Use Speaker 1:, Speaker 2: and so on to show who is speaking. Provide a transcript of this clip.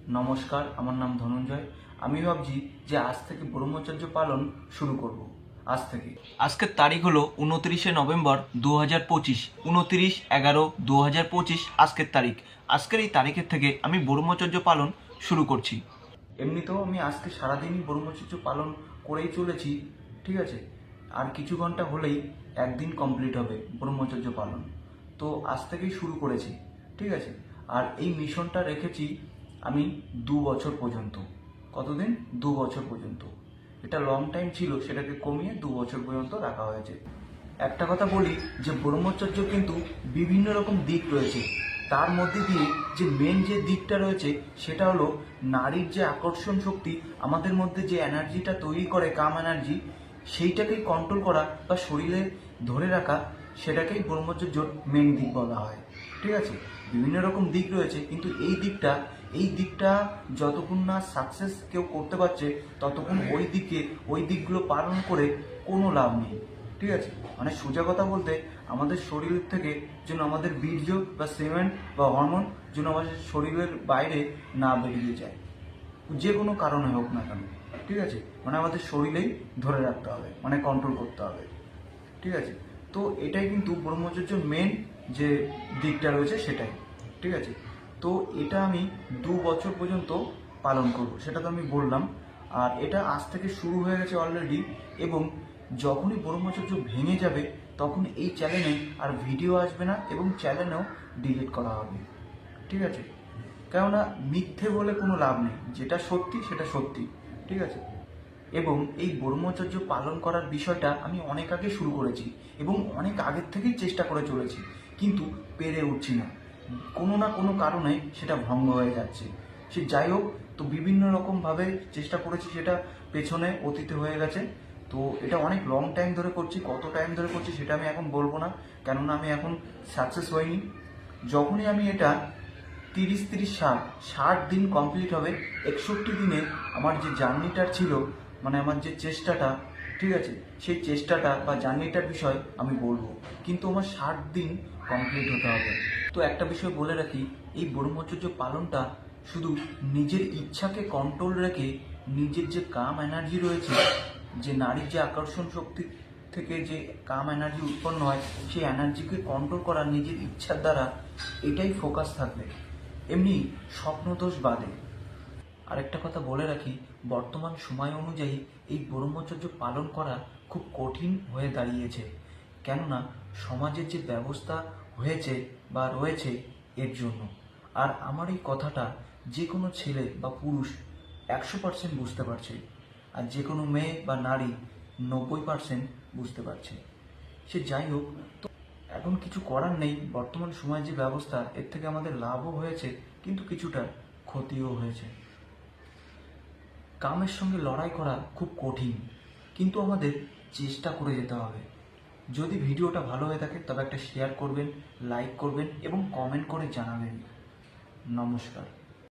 Speaker 1: নমস্কার, আমার নাম ধনঞ্জয়। আমি ভাবছি যে আজ থেকে ব্রহ্মচর্য পালন শুরু করব। আজ থেকে আজকের তারিখ হলো 29 নভেম্বর 2025, 29/11/2025 আজকের তারিখ। আজকের এই তারিখের থেকে আমি ব্রহ্মচর্য পালন শুরু করছি। এমনিতেও আমি আজকে সারাদিনই ব্রহ্মচর্য পালন করেই চলেছি, ঠিক আছে। আর কিছু ঘন্টা হলেই একদিন কমপ্লিট হবে ব্রহ্মচর্য পালন। তো আজ থেকেই শুরু করেছি, ঠিক আছে। আর এই মিশনটা রেখেছি আমি 2 বছর পর্যন্ত। কতদিন? 2 বছর পর্যন্ত। এটা লং টাইম ছিল, সেটাকে কমিয়ে 2 বছর পর্যন্ত রাখা হয়েছে। একটা কথা বলি যে ব্রহ্মচর্য কিন্তু বিভিন্ন রকম দিক রয়েছে। তার মধ্যে দিয়ে যে মেন যে দিকটা রয়েছে সেটা হলো নারীর যে আকর্ষণ শক্তি, আমাদের মধ্যে যে এনার্জিটা তৈরি করে, কাম এনার্জি, সেইটাকেই কন্ট্রোল করা বা শরীরে ধরে রাখা, সেটাকেই ব্রহ্মচর্যর মেন দিক বলা হয়, ঠিক আছে। বিভিন্ন রকম দিক রয়েছে, কিন্তু এই দিকটা যতক্ষণ না সাকসেস কেউ করতে পারছে ততক্ষণ ওই দিকগুলো পালন করে কোনো লাভ নেই, ঠিক আছে। মানে সোজা কথা বলতে, আমাদের শরীর থেকে যেন আমাদের বীর্য বা সেমেন্ট বা হরমোন যেন আমাদের শরীরের বাইরে না বেরিয়ে যায়, যে কোনো কারণে হোক না কেন, ঠিক আছে। মানে আমাদের শরীরেই ধরে রাখতে হবে, মানে কন্ট্রোল করতে হবে, ঠিক আছে। তো এটাই কিন্তু ব্রহ্মচর্যের মেন যে দিকটা রয়েছে সেটাই, ঠিক আছে। তো এটা আমি 2 বছর পর্যন্ত পালন করব, সেটা তো আমি বললাম। আর এটা আজ থেকে শুরু হয়ে গেছে অলরেডি, এবং যখনই ব্রহ্মচর্য ভেঙে যাবে তখন এই চ্যানেলে আর ভিডিও আসবে না এবং চ্যানেলও ডিলিট করা হবে, ঠিক আছে। কেননা মিথ্যে বলে কোনো লাভ নেই, যেটা সত্যি সেটা সত্যি, ঠিক আছে। এবং এই ব্রহ্মচর্য পালন করার বিষয়টা আমি অনেক আগে শুরু করেছি এবং অনেক আগের থেকেই চেষ্টা করে চলেছি, কিন্তু পেরে উঠছি না। কোনো না কোনো কারণে সেটা ভঙ্গ হয়ে যাচ্ছে। সে যাই হোক, তো বিভিন্ন রকমভাবে চেষ্টা করেছি, সেটা পেছনে অতীতে হয়ে গেছে। তো এটা অনেক লং টাইম ধরে করছি, কত টাইম ধরে করছি সেটা আমি এখন বলবো না, কেননা আমি এখন সাকসেস হইনি। যখনই আমি এটা 30-30-60 দিন কমপ্লিট হবে, 61 দিনে আমার যে জার্নিটার ছিল, মানে আমার যে চেষ্টাটা, ঠিক আছে, সেই চেষ্টাটা বা জার্নিটার বিষয় আমি বলবো, কিন্তু আমার 60 দিন কমপ্লিট হতে হবে। তো একটা বিষয় বলে রাখি, এই ব্রহ্মচর্য পালনটা শুধু নিজের ইচ্ছাকে কন্ট্রোল রেখে, নিজের যে কাম এনার্জি রয়েছে, যে নারীর যে আকর্ষণ শক্তি থেকে যে কাম এনার্জি উৎপন্ন হয়, সেই এনার্জিকে কন্ট্রোল করা নিজের ইচ্ছার দ্বারা, এটাই ফোকাস থাকবে। এমনি স্বপ্নদোষ বাদে আরেকটা কথা বলে রাখি, বর্তমান সময় অনুযায়ী এই ব্রহ্মচর্য পালন করা খুব কঠিন হয়ে দাঁড়িয়েছে, কেননা সমাজের যে ব্যবস্থা হয়েছে বা রয়েছে এর জন্য। আর আমার এই কথাটা যে কোনো ছেলে বা পুরুষ 100% বুঝতে পারছে, আর যে কোনো মেয়ে বা নারী 90% বুঝতে পারছে। সে যাই হোক, তো এখন কিছু করার নেই। বর্তমান সময় যে ব্যবস্থা, এর থেকে আমাদের লাভও হয়েছে, কিন্তু কিছুটা ক্ষতিও হয়েছে। কামের সঙ্গে লড়াই করা খুব কঠিন, কিন্তু আমাদের চেষ্টা করে যেতে হবে। যদি ভিডিওটা ভালো হয়ে থাকে তবে একটা শেয়ার করবেন, লাইক করবেন এবং কমেন্ট করে জানাবেন। নমস্কার।